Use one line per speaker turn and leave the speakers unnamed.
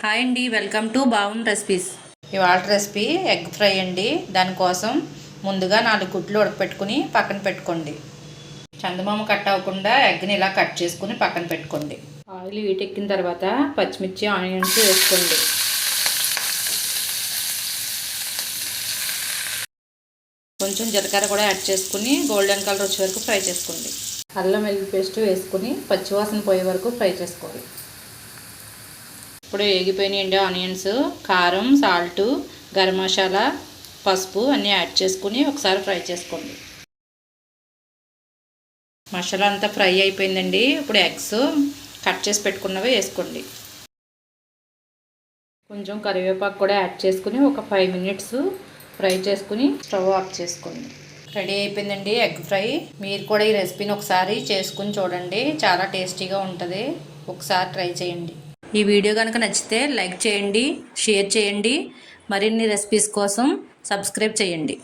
Hi అండి, welcome to బావున్ recipes.
ఇవాళ recipe egg fry అండి. దానికోసం ముందుగా 4 గుడ్లు ఉడకపెట్టుకుని పక్కన పెట్టుకోండి. చందమామ కట్ అవ్వకుండా ఎగ్ని ఇలా కట్ చేసుకుని పక్కన పెట్టుకోండి. ఆయిల్ వీటెక్కిన తర్వాత పచ్చిమిర్చి ఆనియన్స్ వేసుకోండి. కొంచెం జీలకర్ర కూడా యాడ్ చేసుకుని గోల్డెన్ కలర్ వచ్చే వరకు ఫ్రై చేసుకోండి. అల్లం వెల్లుల్లి పేస్ట్ వేసుకుని పచ్చివాసన పోయే వరకు ఫ్రై చేసుకోండి. ఇప్పుడు వేగిపోయినాయండి ఆనియన్స్. కారం, సాల్ట్, గరం మసాలా, పసుపు అన్నీ యాడ్ చేసుకుని ఒకసారి ఫ్రై చేసుకోండి. మసాలా అంతా ఫ్రై అయిపోయిందండి. ఇప్పుడు ఎగ్స్ కట్ చేసి పెట్టుకున్నవి వేసుకోండి. కొంచెం కరివేపాకు కూడా యాడ్ చేసుకుని ఒక 5 మినిట్స్ ఫ్రై చేసుకుని స్టవ్ ఆఫ్ చేసుకోండి. రెడీ అయిపోయిందండి ఎగ్ ఫ్రై. మీరు కూడా ఈ రెసిపీని ఒకసారి చేసుకుని చూడండి, చాలా టేస్టీగా ఉంటుంది. ఒకసారి ట్రై చేయండి.
ఈ వీడియో కనుక నచ్చితే లైక్ చేయండి, షేర్ చేయండి. మరిన్ని రెసిపీస్ కోసం సబ్స్క్రైబ్ చేయండి.